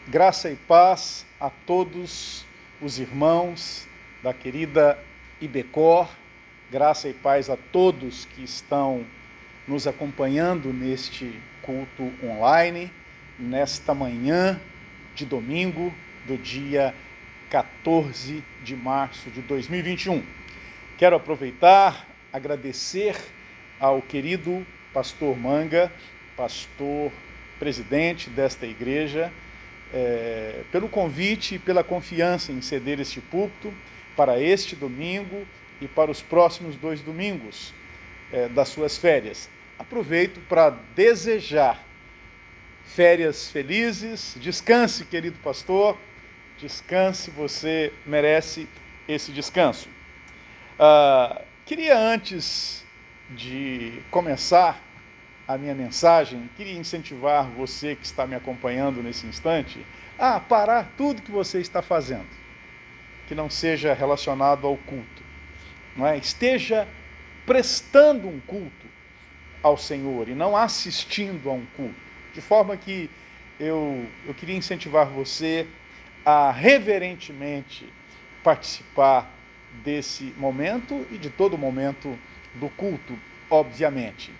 Graça e paz a todos os irmãos da querida IBECOR, graça e paz a todos que estão nos acompanhando neste culto online, nesta manhã de domingo do dia 14 de março de 2021. Quero aproveitar, agradecer ao querido pastor Manga, pastor presidente desta igreja, pelo convite e pela confiança em ceder este púlpito para este domingo e para os próximos 2 domingos das suas férias. Aproveito para desejar férias felizes, descanse, querido pastor, descanse, você merece esse descanso. Queria, antes de começar a minha mensagem, queria incentivar você que está me acompanhando nesse instante a parar tudo que você está fazendo, que não seja relacionado ao culto, não é? Esteja prestando um culto ao Senhor e não assistindo a um culto, de forma que eu queria incentivar você a reverentemente participar desse momento e de todo momento do culto, obviamente.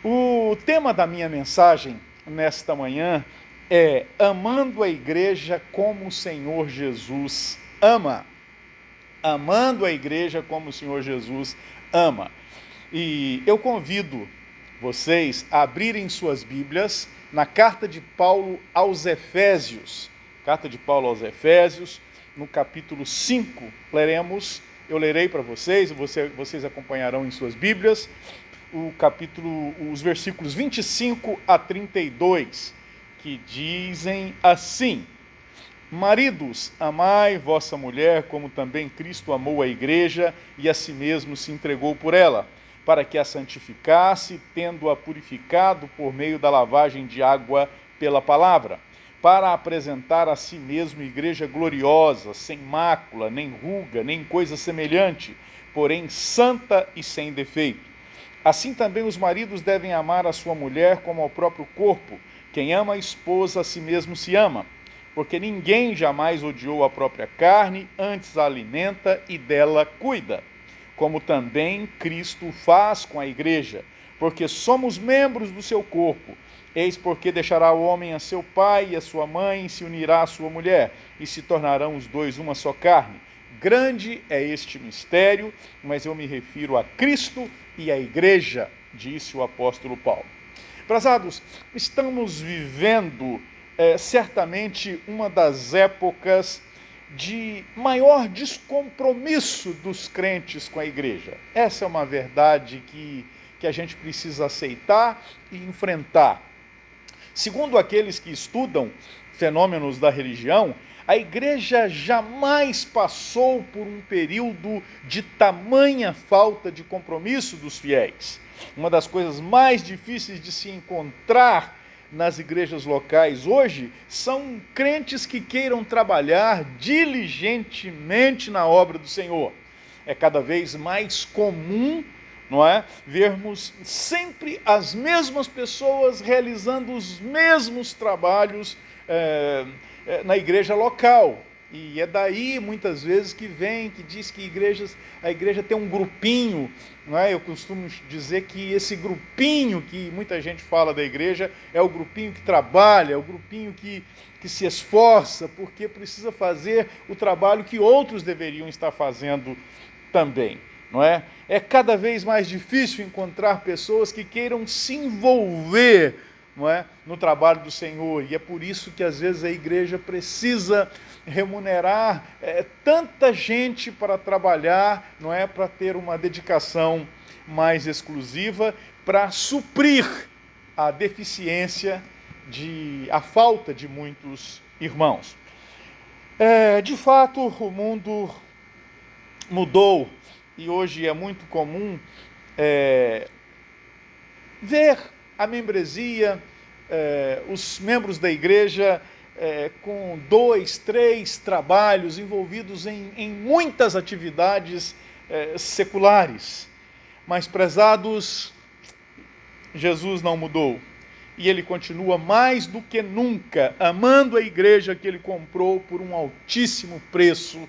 O tema da minha mensagem nesta manhã é amando a igreja como o Senhor Jesus ama. Amando a igreja como o Senhor Jesus ama. E eu convido vocês a abrirem suas Bíblias na carta de Paulo aos Efésios. Carta de Paulo aos Efésios, no capítulo 5, eu lerei para vocês, vocês acompanharão em suas Bíblias, os versículos 25 a 32, que dizem assim: Maridos, amai vossa mulher, como também Cristo amou a igreja e a si mesmo se entregou por ela, para que a santificasse, tendo-a purificado por meio da lavagem de água pela palavra, para apresentar a si mesmo igreja gloriosa, sem mácula, nem ruga, nem coisa semelhante, porém santa e sem defeito. Assim também os maridos devem amar a sua mulher como ao próprio corpo. Quem ama a esposa, a si mesmo se ama. Porque ninguém jamais odiou a própria carne, antes a alimenta e dela cuida. Como também Cristo faz com a igreja, porque somos membros do seu corpo. Eis porque deixará o homem a seu pai e a sua mãe, e se unirá à sua mulher, e se tornarão os dois uma só carne. Grande é este mistério, mas eu me refiro a Cristo e à igreja, disse o apóstolo Paulo. Prezados, estamos vivendo certamente uma das épocas de maior descompromisso dos crentes com a igreja. Essa é uma verdade que a gente precisa aceitar e enfrentar. Segundo aqueles que estudam fenômenos da religião, a igreja jamais passou por um período de tamanha falta de compromisso dos fiéis. Uma das coisas mais difíceis de se encontrar nas igrejas locais hoje são crentes que queiram trabalhar diligentemente na obra do Senhor. É cada vez mais comum, não é, vermos sempre as mesmas pessoas realizando os mesmos trabalhos na igreja local. E é daí, muitas vezes, que diz que a igreja tem um grupinho, não é? Eu costumo dizer que esse grupinho que muita gente fala da igreja é o grupinho que trabalha, é o grupinho que se esforça, porque precisa fazer o trabalho que outros deveriam estar fazendo também, não é? É cada vez mais difícil encontrar pessoas que queiram se envolver, não é, no trabalho do Senhor, e é por isso que às vezes a igreja precisa remunerar tanta gente para trabalhar, não é, para ter uma dedicação mais exclusiva, para suprir a deficiência, a falta de muitos irmãos. De fato, o mundo mudou, e hoje é muito comum ver a membresia, os membros da igreja com 2, 3 trabalhos, envolvidos em muitas atividades seculares. Mas, prezados, Jesus não mudou. e ele continua mais do que nunca amando a igreja que ele comprou por um altíssimo preço,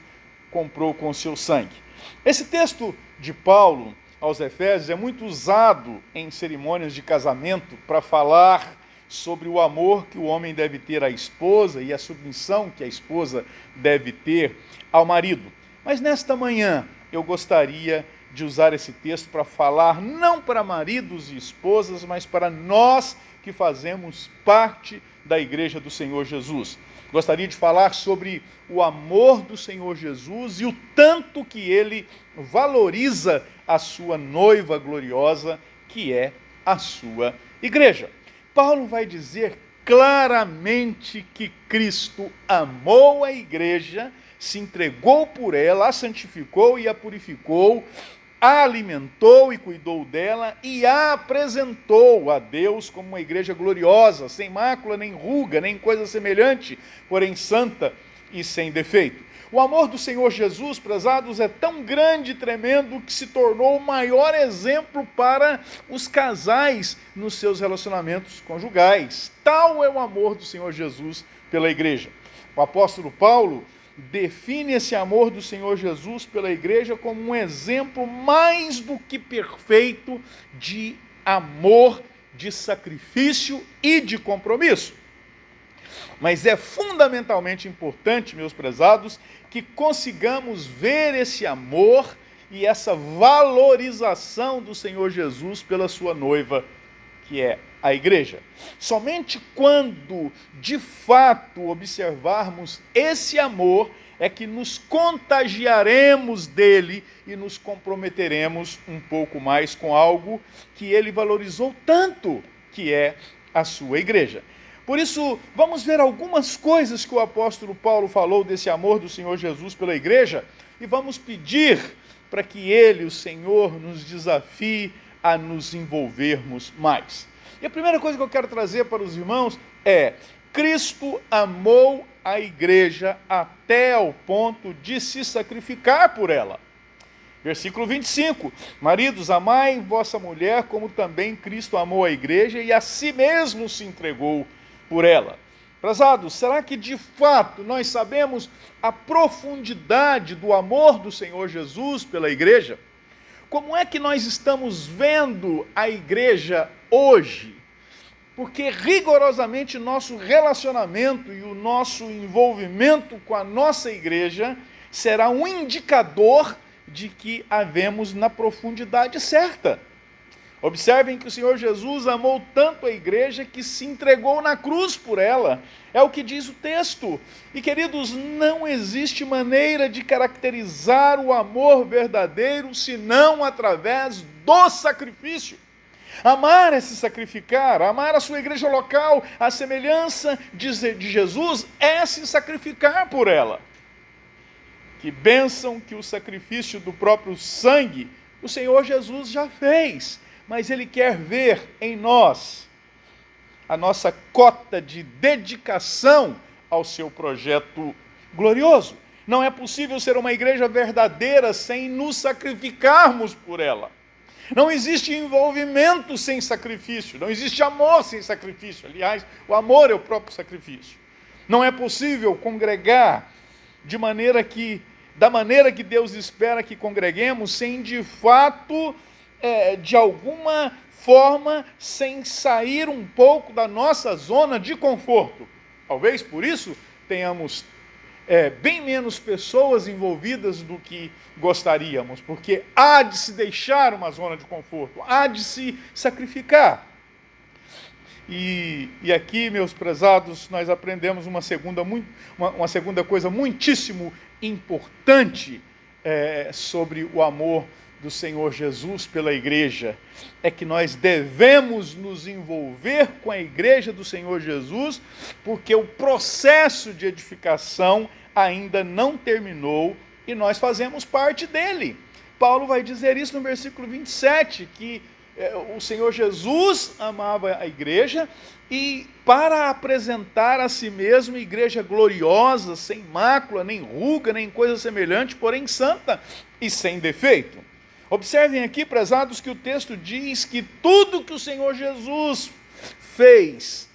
comprou com o seu sangue. Esse texto de Paulo aos Efésios é muito usado em cerimônias de casamento para falar sobre o amor que o homem deve ter à esposa e a submissão que a esposa deve ter ao marido. Mas nesta manhã eu gostaria de usar esse texto para falar não para maridos e esposas, mas para nós que fazemos parte da igreja do Senhor Jesus. Gostaria de falar sobre o amor do Senhor Jesus e o tanto que ele valoriza a sua noiva gloriosa, que é a sua igreja. Paulo vai dizer claramente que Cristo amou a igreja, se entregou por ela, a santificou e a purificou, a alimentou e cuidou dela e a apresentou a Deus como uma igreja gloriosa, sem mácula, nem ruga, nem coisa semelhante, porém santa e sem defeito. O amor do Senhor Jesus, prezados, é tão grande e tremendo que se tornou o maior exemplo para os casais nos seus relacionamentos conjugais. Tal é o amor do Senhor Jesus pela igreja. O apóstolo Paulo define esse amor do Senhor Jesus pela igreja como um exemplo mais do que perfeito de amor, de sacrifício e de compromisso. Mas é fundamentalmente importante, meus prezados, que consigamos ver esse amor e essa valorização do Senhor Jesus pela sua noiva, que é a igreja. Somente quando, de fato, observarmos esse amor, é que nos contagiaremos dele e nos comprometeremos um pouco mais com algo que ele valorizou tanto, que é a sua igreja. Por isso, vamos ver algumas coisas que o apóstolo Paulo falou desse amor do Senhor Jesus pela igreja e vamos pedir para que ele, o Senhor, nos desafie a nos envolvermos mais. E a primeira coisa que eu quero trazer para os irmãos é: Cristo amou a igreja até ao ponto de se sacrificar por ela. Versículo 25, maridos, amai vossa mulher como também Cristo amou a igreja e a si mesmo se entregou por ela. Prezados, será que de fato nós sabemos a profundidade do amor do Senhor Jesus pela igreja? Como é que nós estamos vendo a igreja hoje? Porque rigorosamente nosso relacionamento e o nosso envolvimento com a nossa igreja será um indicador de que havemos na profundidade certa. Observem que o Senhor Jesus amou tanto a igreja que se entregou na cruz por ela. É o que diz o texto. E, queridos, não existe maneira de caracterizar o amor verdadeiro senão através do sacrifício. Amar é se sacrificar, amar a sua igreja local, a semelhança de Jesus, é se sacrificar por ela. Que bênção que o sacrifício do próprio sangue o Senhor Jesus já fez. Mas ele quer ver em nós a nossa cota de dedicação ao seu projeto glorioso. Não é possível ser uma igreja verdadeira sem nos sacrificarmos por ela. Não existe envolvimento sem sacrifício, não existe amor sem sacrifício. Aliás, o amor é o próprio sacrifício. Não é possível congregar da maneira que Deus espera que congreguemos, sem de fato de alguma forma, sem sair um pouco da nossa zona de conforto. Talvez por isso tenhamos bem menos pessoas envolvidas do que gostaríamos, porque há de se deixar uma zona de conforto, há de se sacrificar. E aqui, meus prezados, nós aprendemos uma segunda coisa muitíssimo importante sobre o amor do Senhor Jesus pela igreja, é que nós devemos nos envolver com a igreja do Senhor Jesus, porque o processo de edificação ainda não terminou e nós fazemos parte dele. Paulo vai dizer isso no versículo 27, que o Senhor Jesus amava a igreja e para apresentar a si mesmo igreja gloriosa, sem mácula, nem ruga, nem coisa semelhante, porém santa e sem defeito. Observem aqui, prezados, que o texto diz que tudo que o Senhor Jesus fez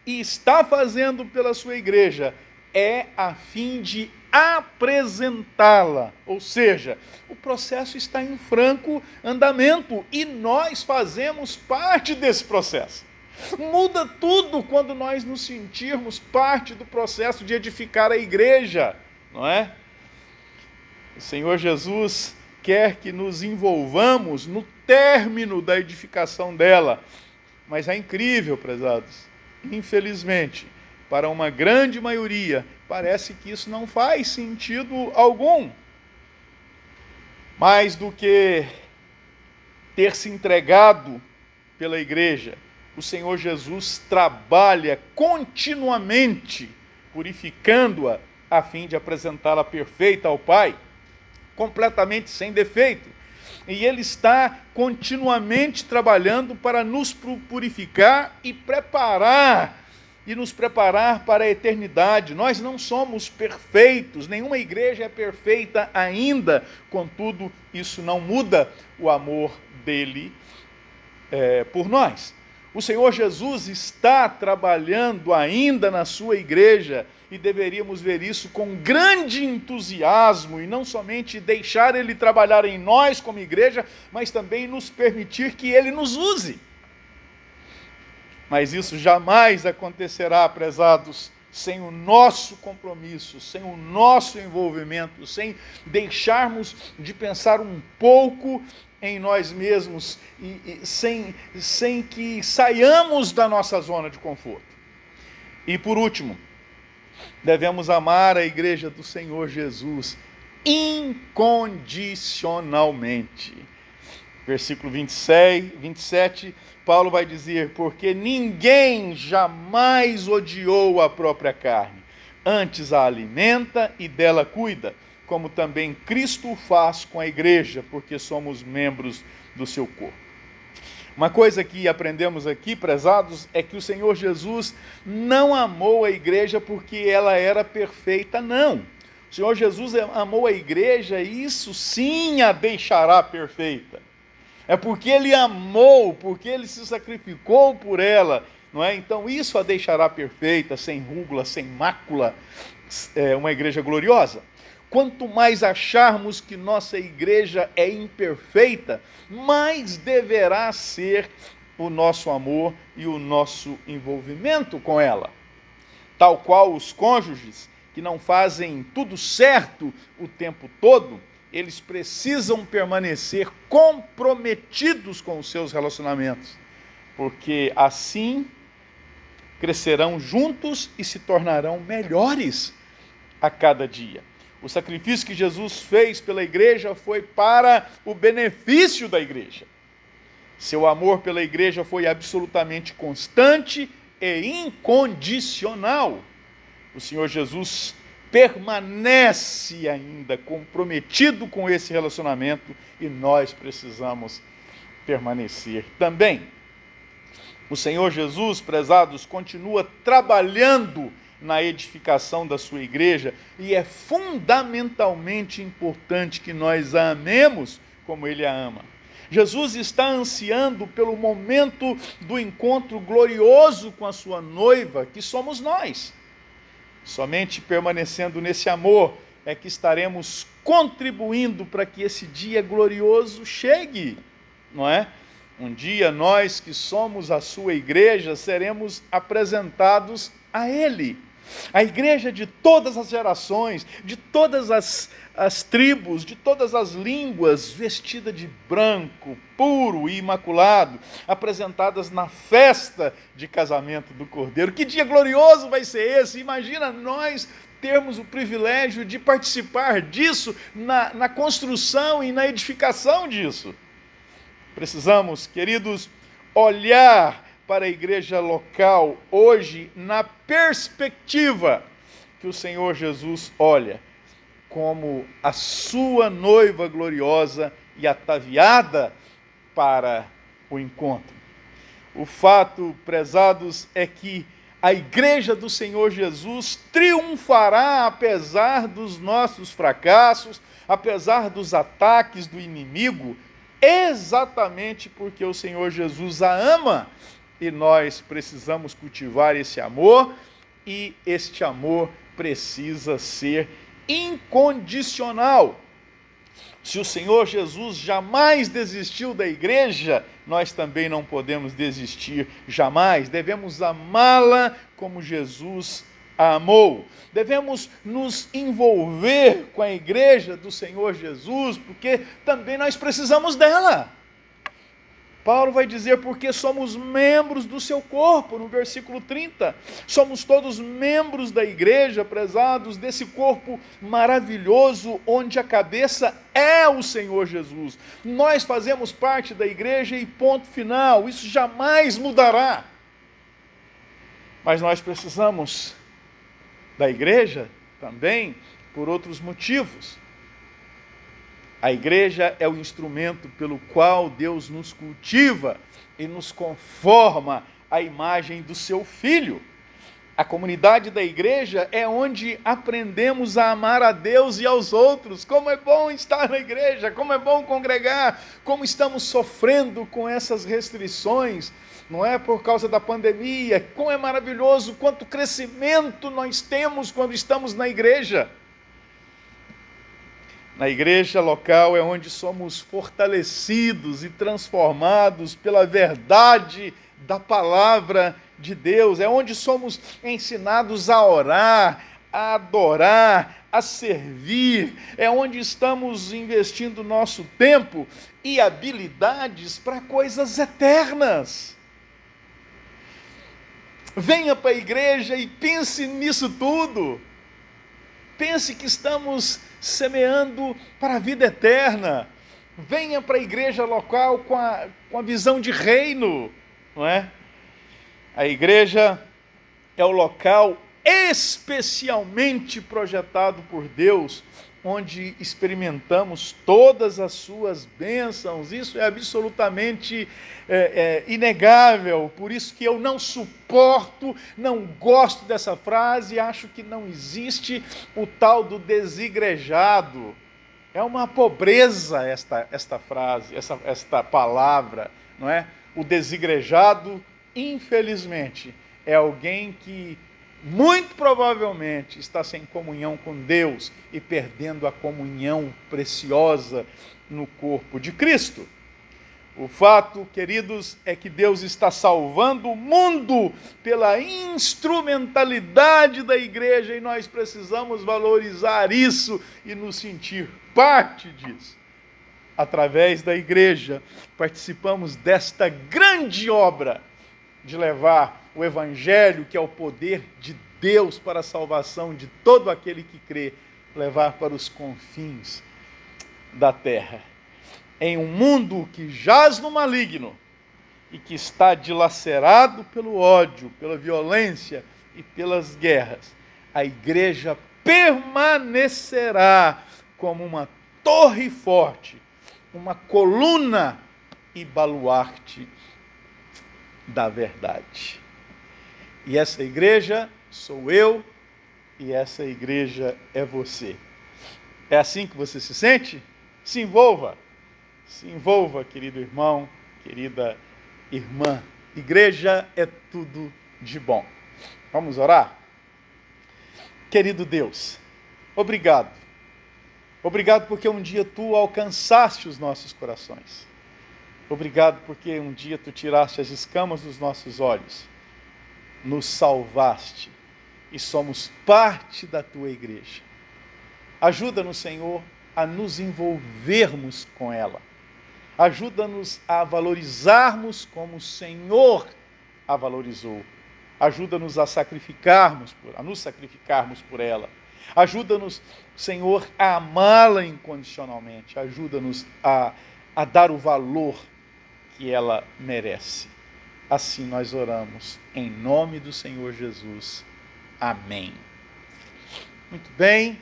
e está fazendo pela sua igreja é a fim de apresentá-la. Ou seja, o processo está em franco andamento e nós fazemos parte desse processo. Muda tudo quando nós nos sentirmos parte do processo de edificar a igreja, não é? O Senhor Jesus quer que nos envolvamos no término da edificação dela. Mas é incrível, prezados, infelizmente, para uma grande maioria, parece que isso não faz sentido algum. Mais do que ter se entregado pela igreja, o Senhor Jesus trabalha continuamente, purificando-a, a fim de apresentá-la perfeita ao Pai, completamente sem defeito. E Ele está continuamente trabalhando para nos purificar e nos preparar para a eternidade. Nós não somos perfeitos, nenhuma igreja é perfeita ainda, contudo, isso não muda o amor dele por nós. O Senhor Jesus está trabalhando ainda na sua igreja e deveríamos ver isso com grande entusiasmo e não somente deixar Ele trabalhar em nós como igreja, mas também nos permitir que Ele nos use. Mas isso jamais acontecerá, prezados, sem o nosso compromisso, sem o nosso envolvimento, sem deixarmos de pensar um pouco em nós mesmos e sem que saiamos da nossa zona de conforto. E por último, devemos amar a igreja do Senhor Jesus incondicionalmente. Versículo 27, Paulo vai dizer: porque ninguém jamais odiou a própria carne, antes a alimenta e dela cuida, como também Cristo faz com a igreja, porque somos membros do seu corpo. Uma coisa que aprendemos aqui, prezados, é que o Senhor Jesus não amou a igreja porque ela era perfeita, não. O Senhor Jesus amou a igreja e isso sim a deixará perfeita. É porque Ele amou, porque Ele se sacrificou por ela, não é? Então isso a deixará perfeita, sem rúgula, sem mácula, uma igreja gloriosa. Quanto mais acharmos que nossa igreja é imperfeita, mais deverá ser o nosso amor e o nosso envolvimento com ela. Tal qual os cônjuges que não fazem tudo certo o tempo todo, eles precisam permanecer comprometidos com os seus relacionamentos, porque assim crescerão juntos e se tornarão melhores a cada dia. O sacrifício que Jesus fez pela igreja foi para o benefício da igreja. Seu amor pela igreja foi absolutamente constante e incondicional. O Senhor Jesus permanece ainda comprometido com esse relacionamento e nós precisamos permanecer também. O Senhor Jesus, prezados, continua trabalhando na edificação da sua igreja e é fundamentalmente importante que nós a amemos como Ele a ama. Jesus está ansiando pelo momento do encontro glorioso com a sua noiva, que somos nós. Somente permanecendo nesse amor é que estaremos contribuindo para que esse dia glorioso chegue, não é? Um dia nós que somos a sua igreja seremos apresentados a Ele. A igreja de todas as gerações, de todas as tribos, de todas as línguas, vestida de branco, puro e imaculado, apresentadas na festa de casamento do Cordeiro. Que dia glorioso vai ser esse? Imagina nós termos o privilégio de participar disso, na construção e na edificação disso. Precisamos, queridos, olhar para a igreja local hoje na perspectiva que o Senhor Jesus olha, como a sua noiva gloriosa e ataviada para o encontro. O fato, prezados, é que a igreja do Senhor Jesus triunfará apesar dos nossos fracassos, apesar dos ataques do inimigo, exatamente porque o Senhor Jesus a ama e nós precisamos cultivar esse amor, e este amor precisa ser incondicional. Se o Senhor Jesus jamais desistiu da igreja, nós também não podemos desistir jamais. Devemos amá-la como Jesus a amou. Devemos nos envolver com a igreja do Senhor Jesus, porque também nós precisamos dela. Paulo vai dizer, porque somos membros do seu corpo, no versículo 30. Somos todos membros da igreja, prezados, desse corpo maravilhoso, onde a cabeça é o Senhor Jesus. Nós fazemos parte da igreja e ponto final, isso jamais mudará. Mas nós precisamos da igreja também por outros motivos. A igreja é o instrumento pelo qual Deus nos cultiva e nos conforma à imagem do seu Filho. A comunidade da igreja é onde aprendemos a amar a Deus e aos outros. Como é bom estar na igreja, como é bom congregar, como estamos sofrendo com essas restrições, não é, por causa da pandemia. Como é maravilhoso, quanto crescimento nós temos quando estamos na igreja. Na igreja local é onde somos fortalecidos e transformados pela verdade da palavra de Deus. É onde somos ensinados a orar, a adorar, a servir. É onde estamos investindo nosso tempo e habilidades para coisas eternas. Venha para a igreja e pense nisso tudo. Pense que estamos semeando para a vida eterna. Venha para a igreja local com a visão de reino, não é? A igreja é o local especialmente projetado por Deus, onde experimentamos todas as suas bênçãos. Isso é absolutamente inegável. Por isso que eu não suporto, não gosto dessa frase, acho que não existe o tal do desigrejado. É uma pobreza esta frase, esta palavra, não é? O desigrejado, infelizmente, é alguém que muito provavelmente está sem comunhão com Deus e perdendo a comunhão preciosa no corpo de Cristo. O fato, queridos, é que Deus está salvando o mundo pela instrumentalidade da igreja e nós precisamos valorizar isso e nos sentir parte disso. Através da igreja, participamos desta grande obra de levar o Evangelho, que é o poder de Deus para a salvação de todo aquele que crê, levar para os confins da terra. Em um mundo que jaz no maligno e que está dilacerado pelo ódio, pela violência e pelas guerras, a igreja permanecerá como uma torre forte, uma coluna e baluarte da verdade. E essa igreja sou eu, e essa igreja é você. É assim que você se sente? Se envolva, querido irmão, querida irmã. Igreja é tudo de bom. Vamos orar? Querido Deus, obrigado. Obrigado porque um dia tu alcançaste os nossos corações. Obrigado porque um dia tu tiraste as escamas dos nossos olhos, nos salvaste e somos parte da tua igreja. Ajuda-nos, Senhor, a nos envolvermos com ela. Ajuda-nos a valorizarmos como o Senhor a valorizou. Ajuda-nos a nos sacrificarmos por ela. Ajuda-nos, Senhor, a amá-la incondicionalmente. Ajuda-nos a dar o valor que ela merece. Assim nós oramos, em nome do Senhor Jesus. Amém. Muito bem,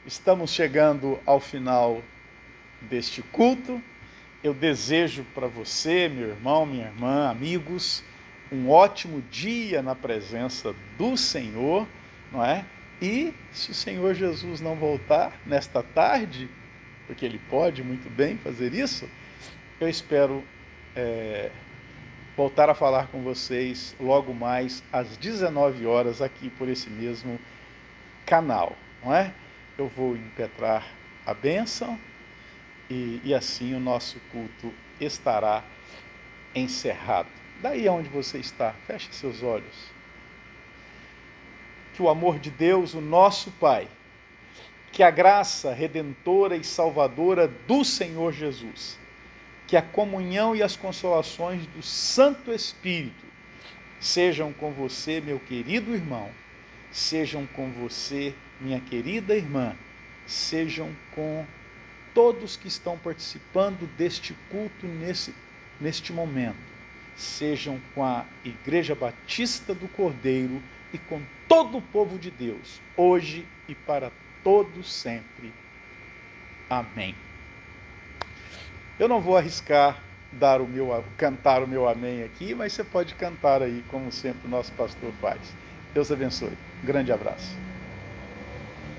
estamos chegando ao final deste culto. Eu desejo para você, meu irmão, minha irmã, amigos, um ótimo dia na presença do Senhor, não é? E se o Senhor Jesus não voltar nesta tarde, porque Ele pode muito bem fazer isso, eu espero voltar a falar com vocês logo mais às 19 horas aqui por esse mesmo canal, não é? Eu vou impetrar a bênção e assim o nosso culto estará encerrado. Daí onde você está, feche seus olhos. Que o amor de Deus, o nosso Pai, que a graça redentora e salvadora do Senhor Jesus, que a comunhão e as consolações do Santo Espírito sejam com você, meu querido irmão, sejam com você, minha querida irmã, sejam com todos que estão participando deste culto neste momento, sejam com a Igreja Batista do Cordeiro e com todo o povo de Deus, hoje e para todos sempre. Amém. Eu não vou arriscar cantar o meu amém aqui, mas você pode cantar aí, como sempre o nosso pastor faz. Deus abençoe. Um grande abraço.